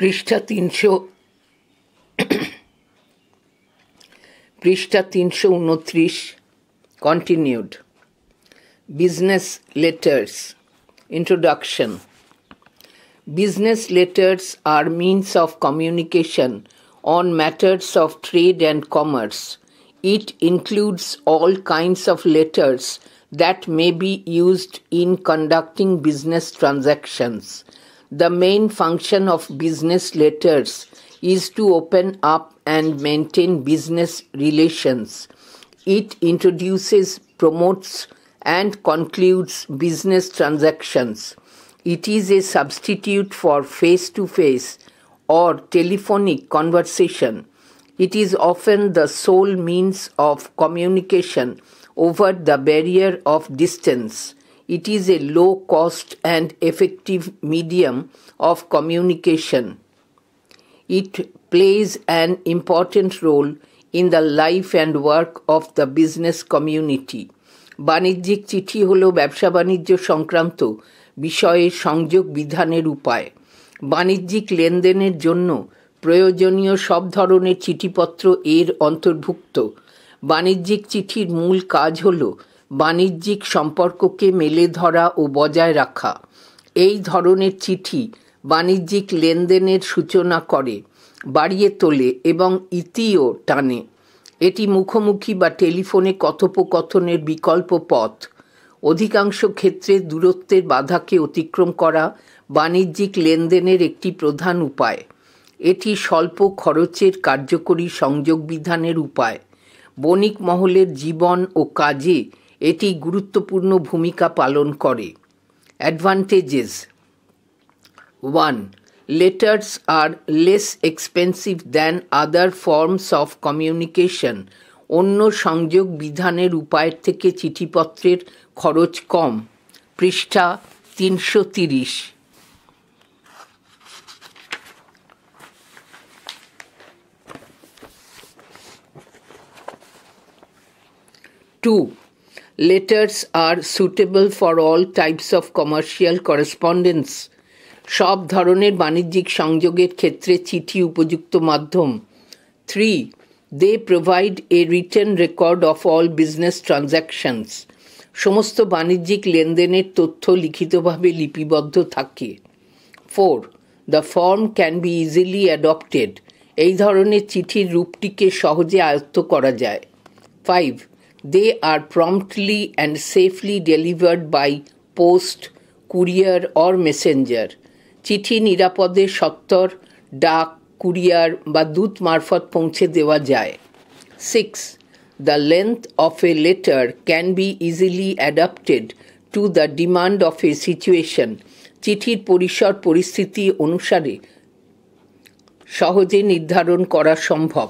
পৃষ্ঠা 329 continued. Business letters. Introduction. Business letters are means of communication on matters of trade and commerce. It includes all kinds of letters that may be used in conducting business transactions. The main function of business letters is to open up and maintain business relations. It introduces, promotes, and concludes business transactions. It is a substitute for face-to-face or telephonic conversation. It is often the sole means of communication over the barrier of distance. It is a low-cost and effective medium of communication. It plays an important role in the life and work of the business community. বাণিজ্যিক চিঠি হল ব্যবসা বাণিজ্য সংক্রান্ত বিষয়ে সংযোগ বিধানের উপায়। বাণিজ্যিক লেনদেনের জন্য প্রয়োজনীয় সব ধরনের চিঠিপত্র এর অন্তর্ভুক্ত। বাণিজ্যিক চিঠির মূল কাজ হল বাণিজ্যিক সম্পর্ককে মেলে ধরা ও বজায় রাখা। এই ধরনের চিঠি বাণিজ্যিক লেনদেনের সূচনা করে, বাড়িয়ে তোলে এবং ইতিও টানে। এটি মুখোমুখি বা টেলিফোনে কথোপকথনের বিকল্প পথ। অধিকাংশ ক্ষেত্রে দূরত্বের বাধাকে অতিক্রম করা বাণিজ্যিক লেনদেনের একটি প্রধান উপায়। এটি স্বল্প খরচের কার্যকরী সংযোগ বিধানের উপায়। বণিক মহলের জীবন ও কাজে এটি গুরুত্বপূর্ণ ভূমিকা পালন করে। Advantages. 1. Letters are less expensive than other forms of communication. অন্য সংযোগ বিধানের উপায়ের থেকে চিঠিপত্রের খরচ কম। পৃষ্ঠা 330। 2. Letters are suitable for all types of commercial correspondence. সব ধরনের বাণিজ্যিক সংযোগের ক্ষেত্রে চিঠি উপযুক্ত মাধ্যম। 3. They provide a written record of all business transactions. সমস্ত বাণিজ্যিক লেনদেনের তথ্য লিখিতভাবে লিপিবদ্ধ থাকে। 4. The form can be easily adopted. এই ধরনের চিঠির রূপটিকে সহজে আয়ত্ত করা যায়। 5. They are promptly and safely delivered by post, courier or messenger. চিঠি নিরাপদে সত্বর ডাক, কুরিয়ার বা দূত মারফত পৌঁছে দেওয়া যায়। 6. The length of a letter can be easily adapted to the demand of a situation. চিঠির পরিসর পরিস্থিতি অনুসারে সহজে নির্ধারণ করা সম্ভব।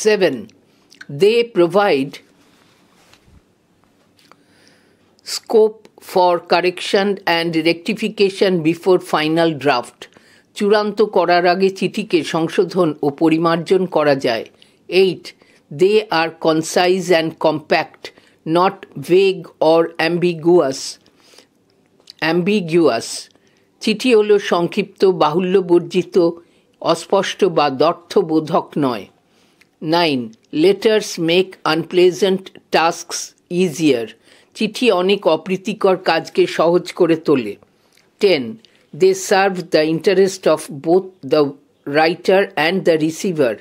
7. They provide scope for correction and rectification before final draft. চূড়ান্ত করার আগে চিঠিকে সংশোধন ও পরিমার্জন করা যায়। 8. They are concise and compact, not vague or ambiguous. চিঠি হল সংক্ষিপ্ত, বাহুল্যবর্জিত, অস্পষ্ট বা দ্ব্যর্থবোধক নয়। 9. Letters make unpleasant tasks easier. চিঠি অনেক অপ্রীতিকর কাজকে সহজ করে তোলে। 10. They serve the interest of both the writer and the receiver.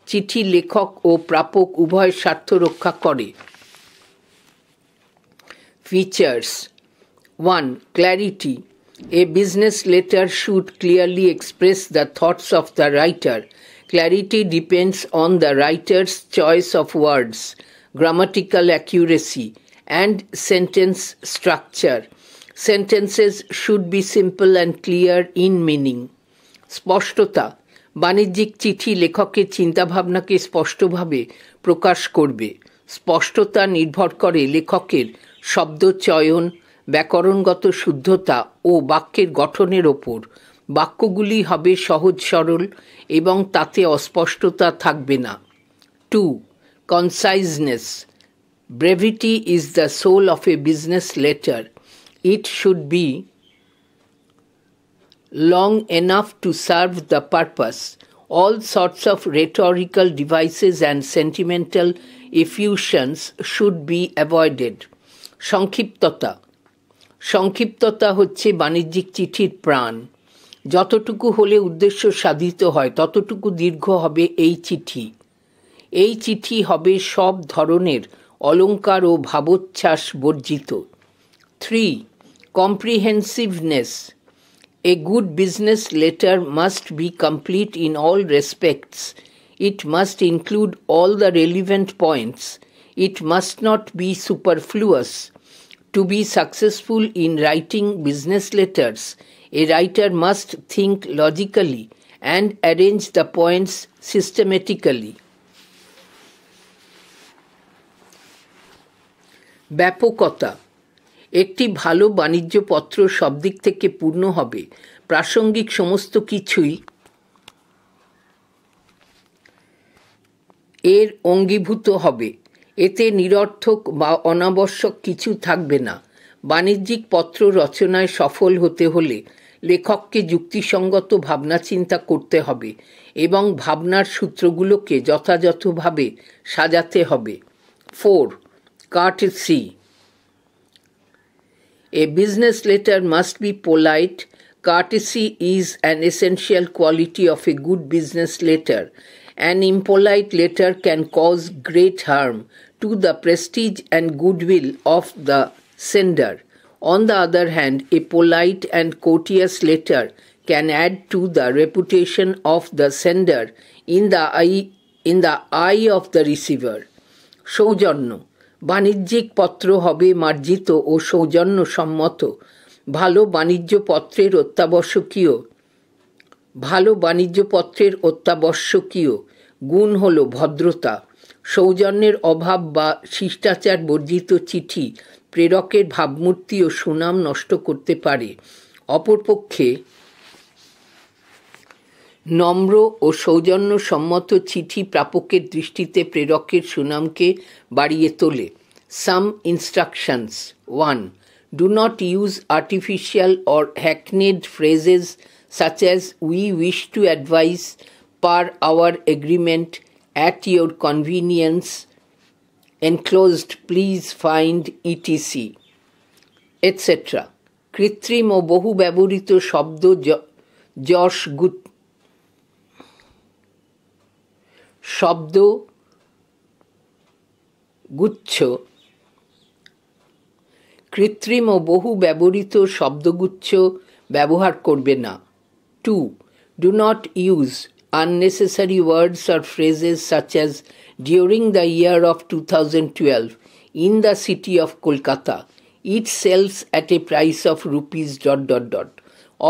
চিঠি লেখক ও প্রাপক উভয় স্বার্থ রক্ষা করে। Features. 1. Clarity. A business letter should clearly express the thoughts of the writer. Clarity depends on the writer's choice of words, grammatical accuracy, and sentence structure. Sentences should be simple and clear in meaning. স্পষ্টতা. বাণিজ্যিক চিঠি লেখকের চিন্তাভাবনাকে স্পষ্টভাবে প্রকাশ করবে। স্পষ্টতা নির্ভর করে লেখকের শব্দচয়ন, ব্যাকরণগত শুদ্ধতা ও বাক্যের গঠনের ওপর। বাক্যগুলি হবে সহজ সরল এবং তাতে অস্পষ্টতা থাকবে না। 2. Conciseness. Brevity is the soul of a business letter. It should be long enough to serve the purpose. All sorts of rhetorical devices and sentimental effusions should be avoided. সংক্ষিপ্ততা সংক্ষিপ্ততা হচ্ছে বাণিজ্যিক চিঠির প্রাণ। যতটুকু হলে উদ্দেশ্য সাধিত হয় ততটুকু দীর্ঘ হবে এই চিঠি। এই চিঠি হবে সব ধরনের অলঙ্কার ও ভাবোচ্ছ্বাস বর্জিত। 3. Comprehensiveness. A good business letter must be complete in all respects. It must include all the relevant points. It must not be superfluous. To be successful in writing business letters, a writer must think logically and arrange the points systematically. ব্যাপকতা একটি ভালো বাণিজ্যপত্র সব দিক থেকে পূর্ণ হবে। প্রাসঙ্গিক সমস্ত কিছুই এর অঙ্গীভূত হবে। এতে নিরর্থক বা অনাবশ্যক কিছু থাকবে না। বাণিজ্যিক পত্র রচনায় সফল হতে হলে লেখককে যুক্তিসঙ্গত ভাবনা চিন্তা করতে হবে এবং ভাবনার সূত্রগুলোকে যথাযথভাবে সাজাতে হবে। 4. Courtesy. A business letter must be polite. Courtesy is an essential quality of a good business letter. An impolite letter can cause great harm to the prestige and goodwill of the sender. On the other hand, a polite and courteous letter can add to the reputation of the sender in the eye of the receiver. সৌজন্য বাণিজ্যিক পত্র হবে মার্জিত ও সৌজন্যসম্মত। ভালো বাণিজ্যপত্রের অত্যাবশ্যকীয় গুণ হল ভদ্রতা। সৌজন্যের অভাব বা শিষ্টাচার বর্জিত চিঠি প্রেরকের ভাবমূর্তি ও সুনাম নষ্ট করতে পারে। অপরপক্ষে নম্র ও সৌজন্যসম্মত চিঠি প্রাপকের দৃষ্টিতে প্রেরকের সুনামকে বাড়িয়ে তোলে। Some instructions. 1. Do not use artificial or hackneyed phrases such as "we wish to advise," "per our agreement," "at your convenience," "enclosed please find," etc. etc. কৃত্রিম ও বহু ব্যবহৃত শব্দগুচ্ছ ব্যবহার করবে না। 2. Do not use unnecessary words or phrases such as "during the year of 2012, in the city of Kolkata, it sells at a price of rupees ...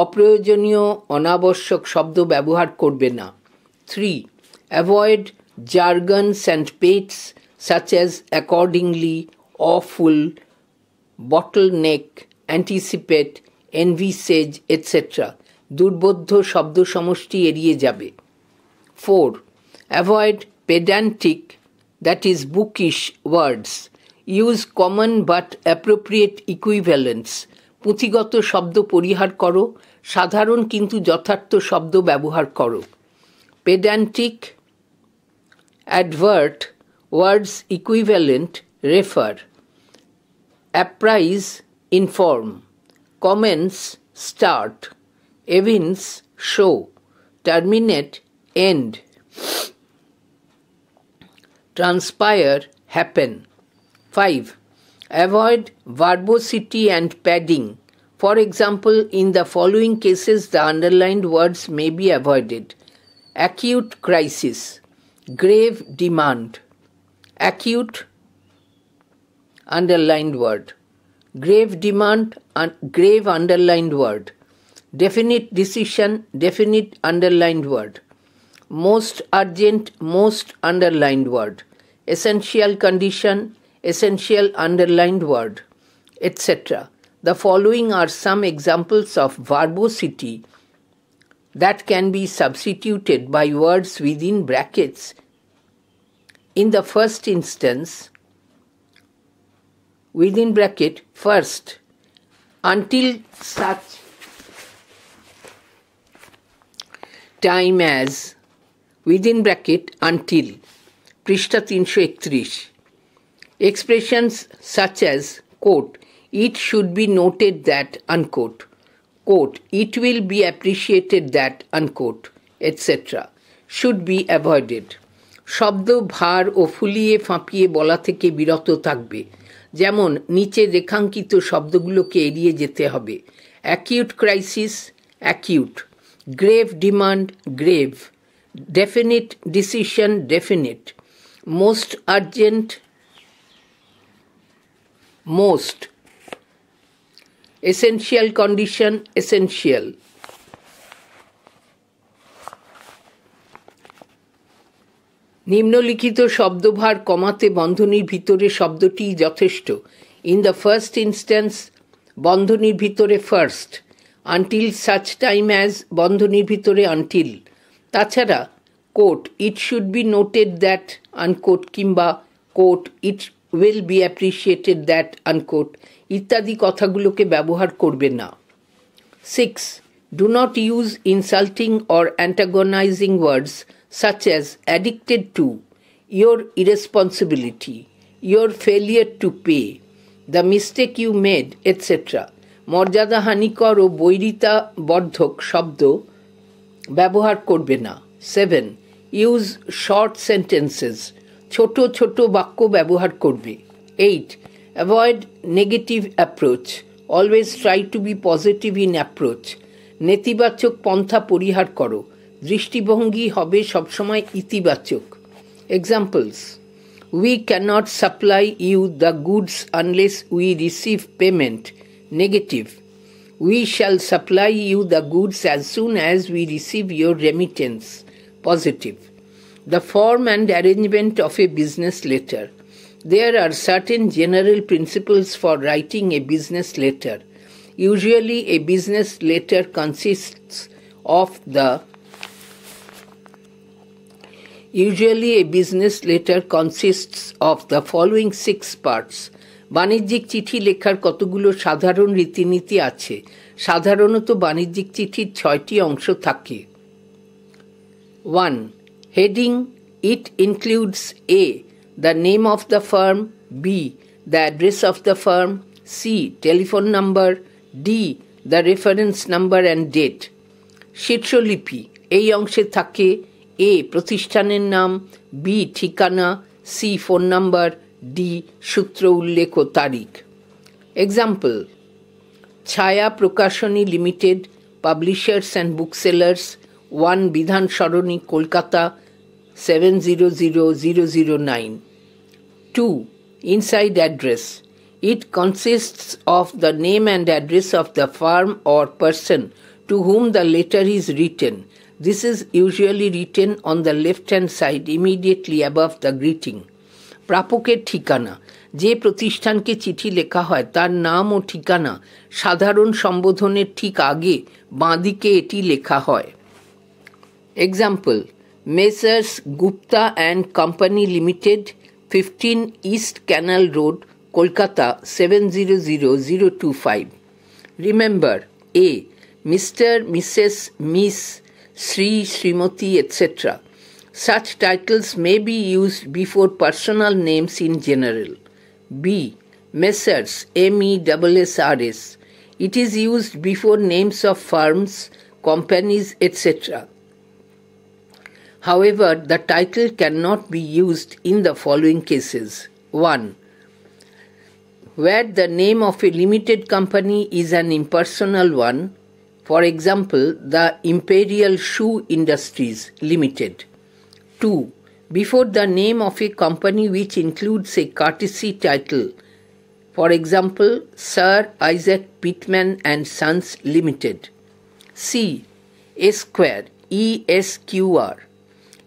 অপ্রয়োজনীয় অনাবশ্যক শব্দ ব্যবহার করবে না। 3. Avoid jargons and pates such as accordingly, awful, bottleneck, anticipate, envisage, etc. দুর্বোধ্য শব্দ সমষ্টি এড়িয়ে যাবে। 4. Avoid pedantic, that is bookish, words. Use common but appropriate equivalents. পুঁথিগত শব্দ পরিহার করো, সাধারণ কিন্তু যথার্থ শব্দ ব্যবহার করো। Pedantic, advert, words equivalent, refer. Apprise, inform. Commence, start. Evince, show. Terminate, end. Transpire, happen. 5. Avoid verbosity and padding. For example, in the following cases the underlined words may be avoided. Acute crisis, grave demand. Acute, underlined word. Grave demand, grave underlined word. Definite decision, definite underlined word. Most urgent, most underlined word. Essential condition, essential underlined word, etc. The following are some examples of verbosity that can be substituted by words within brackets. In the first instance, within bracket, first, until such time as within bracket until পৃষ্ঠা 331 expressions such as quote it should be noted that unquote quote it will be appreciated that unquote etc should be avoided শব্দ ভার ও ফুলিয়ে ফাঁপিয়ে বলা থেকে বিরত থাকবে যেমন নিচে রেখাঙ্কিত শব্দগুলোকে এড়িয়ে যেতে হবে acute crisis acute grave demand grave definite decision definite most urgent most essential condition essential নিম্নলিখিত শব্দভার কমাতে বন্ধনীর ভিতরে শব্দটি যথেষ্ট ইন দ্য ফার্স্ট ইনস্ট্যান্স বন্ধনীর ভিতরে first until such time as বন্ধনীর ভিতরে আনটিল তাছাড়া quote it should be noted that unquote কিংবা quote it will be appreciated that unquote ইত্যাদি কথাগুলোকে ব্যবহার করবে না 6 do not use insulting or antagonising words such as addicted to, your irresponsibility, your failure to pay, the mistake you made, etc. মর্যাদা হানিকর ও বৈরিতা বর্ধক শব্দ ব্যবহার করবে না 7 ইউজ শর্ট সেন্টেন্সেস ছোট ছোট বাক্য ব্যবহার করবে 8 avoid negative approach always try to be positive in approach নেতিবাচক পন্থা পরিহার করো দৃষ্টিভঙ্গি হবে সবসময় ইতিবাচক examples we can't supply you the goods unless we receive payment negative we shall supply you the goods as soon as we receive your remittance positive the form and arrangement of a business letter there are certain general principles for writing a business letter usually a business letter consists of the Usually a business letter consists of the following 6 parts. বাণিজ্যিক চিঠি লেখার কতগুলো সাধারণ রীতিনীতি আছে সাধারণত বাণিজ্যিক চিঠির 6টি অংশ থাকে 1 heading it includes a the name of the firm b the address of the firm c telephone number d the reference number and date শীর্ষলিপি এই অংশে থাকে এ প্রতিষ্ঠানের নাম বি ঠিকানা সি ফোন নাম্বার ডি সূত্র উল্লেখ ও তারিখ example Chhaya Prakashani limited publishers and booksellers 1 Bidhan Sarani Kolkata 700009 2 inside address it consists of the name and address of the firm or person to whom the letter is written. This is usually written on the left-hand side immediately above the greeting. প্রাপকের ঠিকানা যে প্রতিষ্ঠানকে চিঠি লেখা হয় তার নাম ও ঠিকানা সাধারণ সম্বোধনের ঠিক আগে বাঁদিকে এটি লেখা হয় example messrs Gupta and company limited 15 east canal road Kolkata 700025 remember A Mr., Mrs., Miss, Sri, Srimati, etc. Such titles may be used before personal names in general. B. Messrs. MESSRS. It is used before names of firms, companies, etc. However, the title cannot be used in the following cases. 1. Where the name of a limited company is an impersonal one, for example, the Imperial Shoe Industries Limited. 2. Before the name of a company which includes a courtesy title, for example, Sir Isaac Pitman and Sons Limited. C. Esquire, ESQR.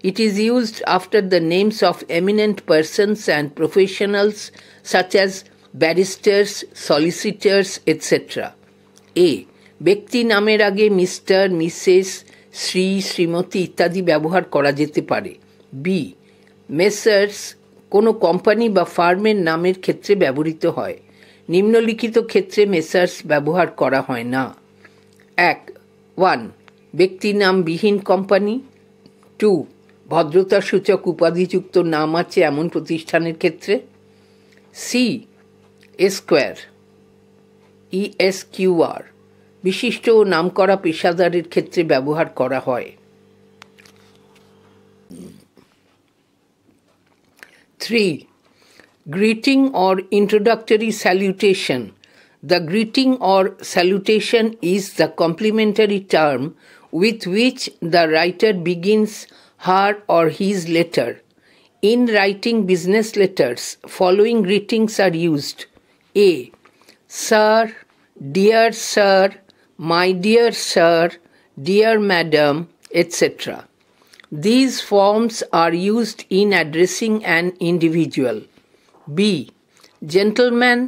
It is used after the names of eminent persons and professionals such as barristers, solicitors, etc. A. ব্যক্তি নামের আগে mister Mrs Shri Shrimati ইত্যাদি ব্যবহার করা যেতে পারে B messrs কোনো company বা ফার্মের নামের ক্ষেত্রে ব্যবহৃত হয় নিম্নলিখিত ক্ষেত্রে মেসার্স ব্যবহার করা হয় না। 1. ব্যক্তি নাম বিহীন কোম্পানি। 2. ভদ্রতা সূচক উপাধিযুক্ত নাম আছে এমন প্রতিষ্ঠানের ক্ষেত্রে। সি. এস্কোয়ার ESQR বিশিষ্ট ও নামকরা পেশাদারের ক্ষেত্রে ব্যবহার করা হয়। 3. Greeting or introductory salutation. The greeting or salutation is the complimentary term with which the writer begins her or his letter. In writing business letters, following greetings are used. A. Sir, dear sir, my dear sir, dear madam, etc. These forms are used in addressing an individual. B. Gentlemen,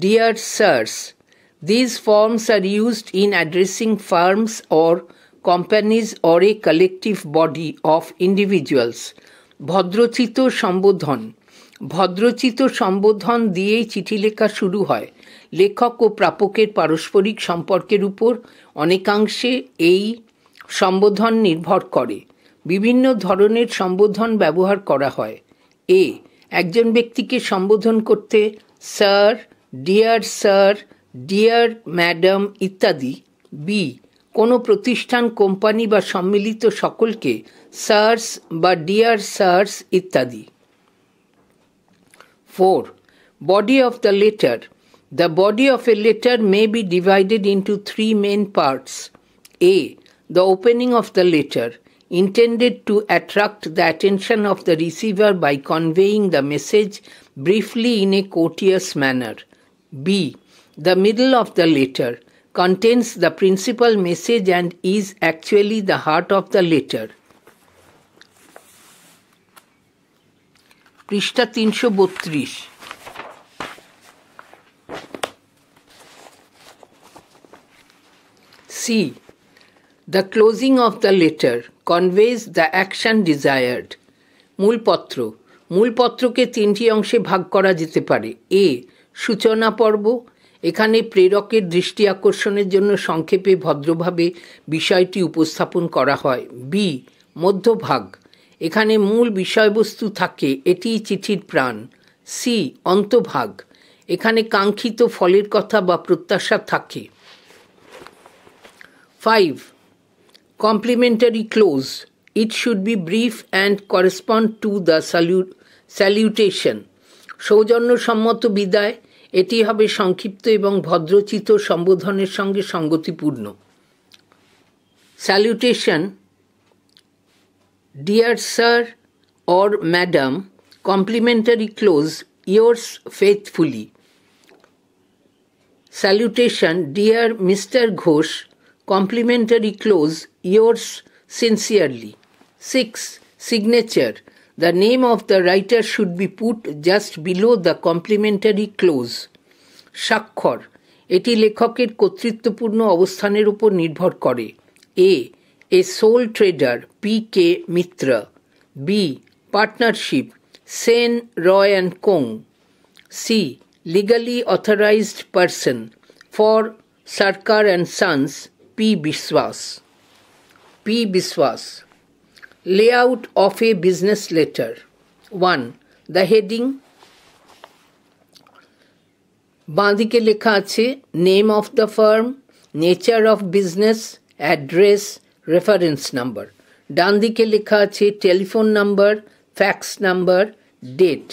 dear sirs. These forms are used in addressing firms or companies or a collective body of individuals. ভদ্রচিত সম্বোধন। ভদ্রচিত সম্বোধন দিয়েই চিঠি লেখা শুরু হয়। লেখক ও প্রাপকের পারস্পরিক সম্পর্কের উপর অনেকাংশে এই সম্বোধন নির্ভর করে। বিভিন্ন ধরনের সম্বোধন ব্যবহার করা হয়। এ. একজন ব্যক্তিকে সম্বোধন করতে sir, dear sir, deer madam ইত্যাদি। বি. কোনো প্রতিষ্ঠান, কোম্পানি বা সম্মিলিত সকলকে স্যার্স বা ডিয়ার স্যার্স ইত্যাদি। 4. Body of the letter. The body of a letter may be divided into 3 main parts. A. The opening of the letter, intended to attract the attention of the receiver by conveying the message briefly in a courteous manner. B. The middle of the letter contains the principal message and is actually the heart of the letter. পৃষ্ঠা 332। C. The closing of the letter conveys the action desired. মূলপত্র। মূলপত্রকে 3টি অংশে ভাগ করা যেতে পারে। এ. সূচনা পর্ব। এখানে প্রেরকের দৃষ্টি আকর্ষণের জন্য সংক্ষেপে ভদ্রভাবে বিষয়টি উপস্থাপন করা হয়। বি. মধ্যভাগ। এখানে মূল বিষয়বস্তু থাকে, এটি চিঠির প্রাণ। সি. অন্তভাগ। এখানে কাঙ্ক্ষিত ফলের কথা বা প্রত্যাশা থাকে। 5. Complimentary close. It should be brief and correspond to the salutation. সৌজন্যসম্মত বিদায়, এটি হবে সংক্ষিপ্ত এবং ভদ্রচিত সম্বোধনের সঙ্গে সঙ্গতিপূর্ণ। Salutation. Dear sir or madam, complimentary close, yours faithfully. Salutation. Dear Mr. Ghosh, complimentary close, yours sincerely. 6. Signature. The name of the writer should be put just below the complimentary close. স্বাক্ষর। এটি লেখকের কর্তৃত্বপূর্ণ অবস্থানের উপর নির্ভর করে। A. A sole trader, P.K. Mitra. B. Partnership, Sen, Roy and Kong. C. Legally authorized person, for Sarkar and Sons, P. Biswas. P. Biswas. Layout of a business letter. 1. The heading. বাঁদিকে লেখা আছে name of the firm, nature of business, address, reference number. ডান দিকে লেখা আছে telephone number, fax number, date.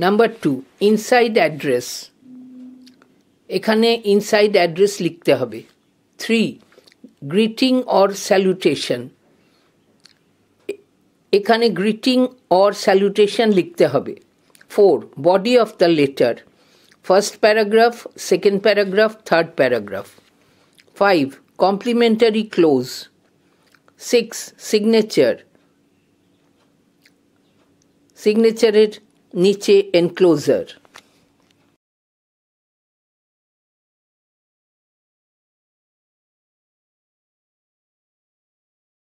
Number 2. Inside address. এখানে inside address লিখতে হবে। 3. Greeting or salutation. এখানে গ্রিটিং অর স্যালুটেশন লিখতে হবে। 4. Body of the letter, first paragraph, second paragraph, third paragraph. 5. Complimentary close. 6. Signature. সিগনেচারের নিচে এনক্লোজার।